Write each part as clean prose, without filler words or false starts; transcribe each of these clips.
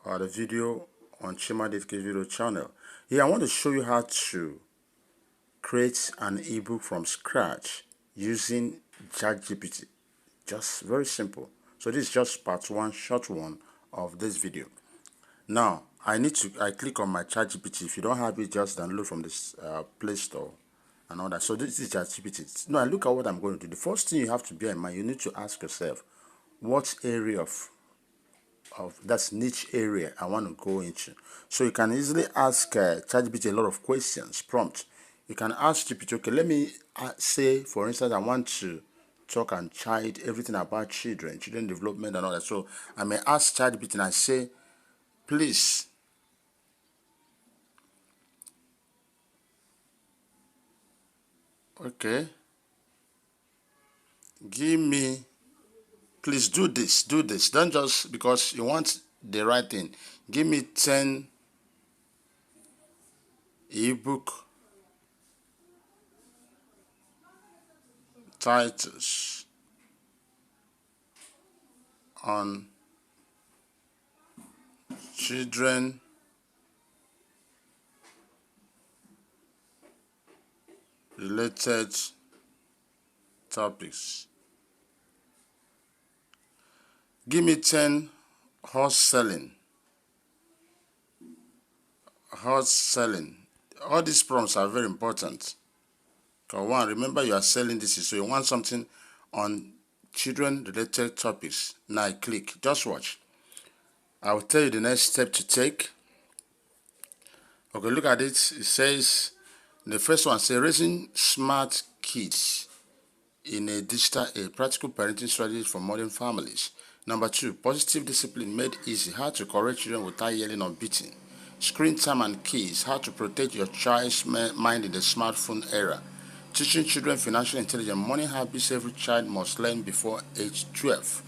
the video on Chima video channel. Here I want to show you how to create an ebook from scratch using ChatGPT. Just very simple. So this is just part one, short one of this video. Now I click on my ChatGPT. If you don't have it, just download from this Play Store and all that. So this is ChatGPT. Now look at what I'm going to do. The first thing you have to bear in mind, you need to ask yourself, what area of that's niche area I want to go into. So you can easily ask ChatGPT a lot of questions, prompt. You can ask GPT, okay, let me say, for instance, I want to talk and child everything about children development and all that. So I may ask ChatGPT and I say, please okay, give me, please do this, do this. Don't just because you want the right thing. Give me 10 ebook titles on children related topics. Give me 10 horse selling. Horse selling. All these prompts are very important. Because one, remember you are selling this, so you want something on children related topics. Now I click. Just watch. I will tell you the next step to take. Okay, look at it. It says, the first one says raising smart kids in a digital age, practical parenting strategies for modern families. Number 2, positive discipline made easy, how to correct children without yelling or beating. Screen time and keys, how to protect your child's mind in the smartphone era. Teaching children financial intelligence, money habits every child must learn before age 12.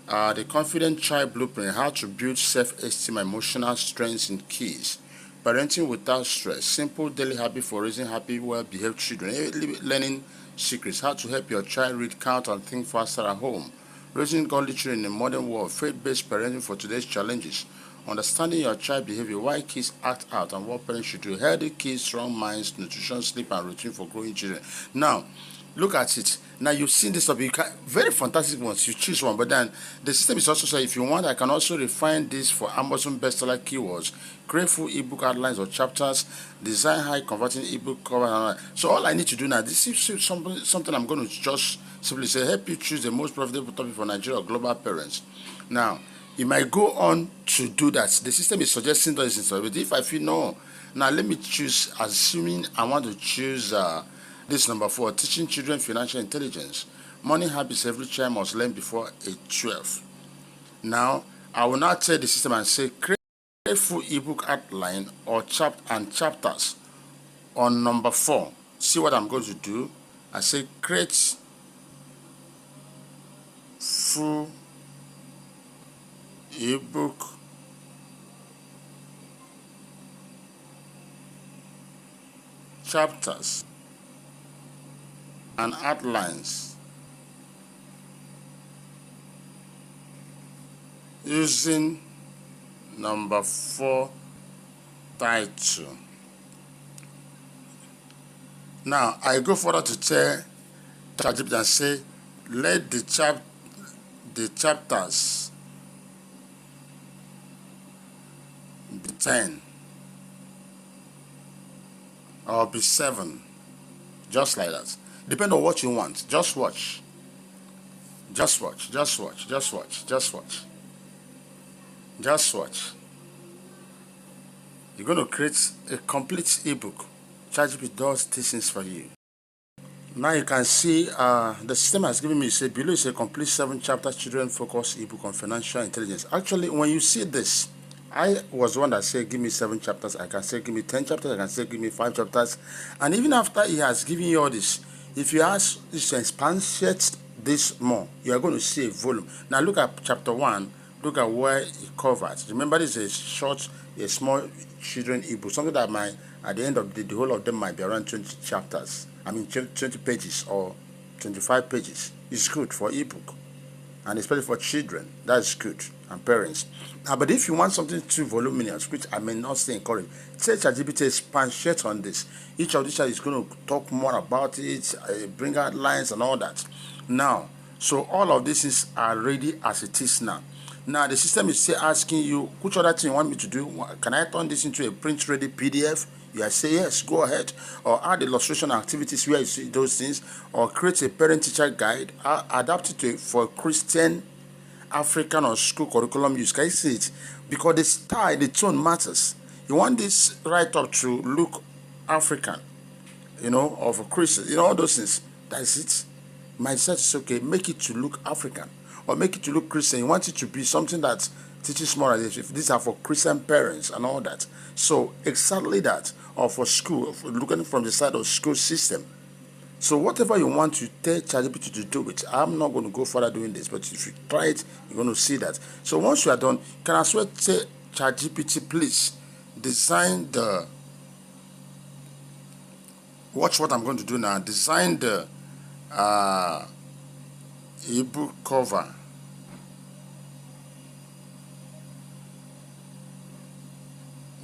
The confident child blueprint, how to build self-esteem, emotional strengths and keys. Parenting without stress, simple daily habit for raising happy, well-behaved children. Learning secrets, how to help your child read, count, and think faster at home. Raising godly children in a modern world, faith-based parenting for today's challenges. Understanding your child behavior, why kids act out, and what parents should do. Healthy kids, strong minds, nutrition, sleep, and routine for growing children. Now, look at it. Now you've seen this topic. Very fantastic ones. You choose one, but then the system is also saying if you want, I can also refine this for Amazon bestseller keywords, create full ebook outlines or chapters, design high converting ebook cover. So all I need to do now, this is something I'm going to just simply say, help you choose the most profitable topic for Nigeria or global parents. Now, it might go on to do that. The system is suggesting those, but if I feel no, now let me choose, assuming I want to choose this number 4, teaching children financial intelligence. Money habits every child must learn before age 12. Now, I will now tell the system and say, create a full ebook outline or chapters on number 4. See what I'm going to do. I say, create full ebook chapters and outlines using number 4 title. Now I go further to tell ChatGPT and say, let the chapters be 10 or be 7, just like that. Depend on what you want. Just watch. Just watch. Just watch. Just watch. Just watch. Just watch. You're going to create a complete ebook. ChatGPT does these things for you. Now you can see the system has given me, say below is a complete 7-chapter children focused ebook on financial intelligence. Actually, when you see this, I was one that said give me 7 chapters. I can say give me 10 chapters. I can say give me 5 chapters. And even after he has given you all this, if you ask this to expatiate this more, you are going to see a volume. Now look at chapter 1. Look at where it covers. Remember, this is a small children ebook, something that might, at the end of the whole of them might be around 20 chapters. I mean 20 pages or 25 pages. It's good for ebook, and especially for children. That's good. and parents. But if you want something too voluminous, which I may not say encourage, say ChatGPT expatiate on this. Each of these is going to talk more about it, bring out lines and all that. Now, so all of this are ready as it is now. Now the system is still asking you, which other thing you want me to do? Can I turn this into a print-ready PDF? You say yes, go ahead. Or add illustration activities where you see those things, or create a parent-teacher guide, adapt it for Christian, African, or school curriculum use. Can you see it? Because the style, the tone matters. You want this write-up to look African, of a Christian, all those things. That's it. My research is okay. Make it to look African, or make it to look Christian. You want it to be something that teaches morals. If these are for Christian parents and all that. So exactly that, or for school, looking from the side of school system. So whatever you want to tell ChatGPT to do it, I'm not going to go further doing this, but if you try it, you're going to see that. So once you are done, can I swear say ChatGPT, please design the, watch what I'm going to do now, design the ebook cover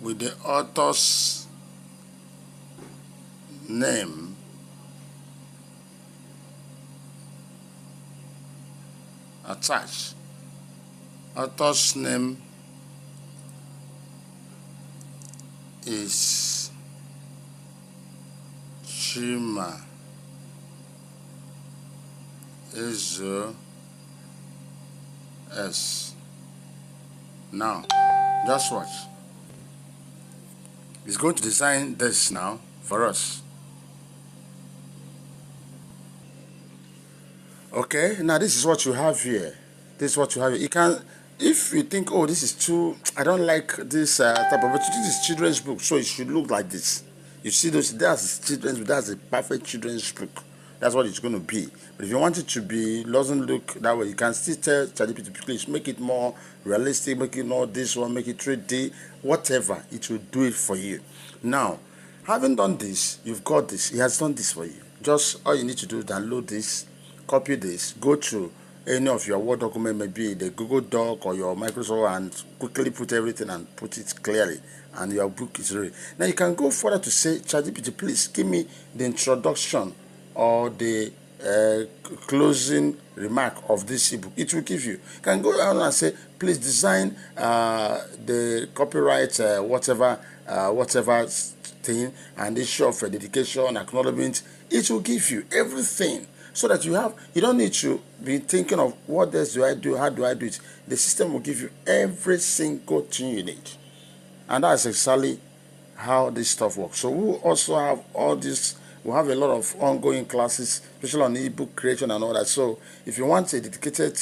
with the author's name attached. Author's name is Chima Ezo S. Now, just watch. It's going to design this now for us. Okay, now this is what you have here. This is what you have here. You can, if you think, oh, this is too, I don't like this type of, but this is children's book, so it should look like this. You see those, that's children's book, that's a perfect children's book. That's what it's going to be. But if you want it to be, doesn't look that way, you can still tell ChatGPT, please make it more realistic, make it more this one, make it 3D, whatever, it will do it for you. Now, having done this, you've got this, it has done this for you. Just all you need to do is download this, copy this, go to any of your Word document, maybe the Google Doc or your Microsoft, and quickly put everything and put it clearly, and your book is ready. Now you can go further to say, ChatGPT, please give me the introduction or the closing remark of this ebook. It will give you. You can go down and say, please design the copyright, whatever thing, and issue of dedication, acknowledgement. It will give you everything, so that you don't need to be thinking of what else do I do, how do I do it. The system will give you every single thing you need. And that's exactly how this stuff works. So we also have all this, we have a lot of ongoing classes, especially on ebook creation and all that. So if you want a dedicated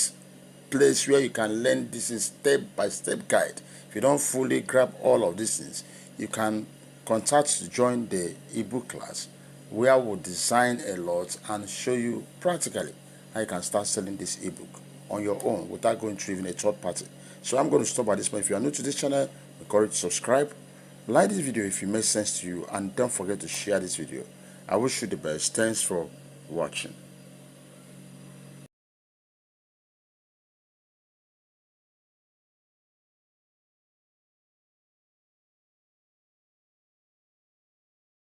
place where you can learn this in step-by-step guide, if you don't fully grab all of these things, you can contact to join the ebook class, where we'll design a lot and show you practically how you can start selling this ebook on your own without going through even a third party. So I'm going to stop at this point. If you are new to this channel, encourage to subscribe, like this video if it makes sense to you, and don't forget to share this video. I wish you the best. Thanks for watching.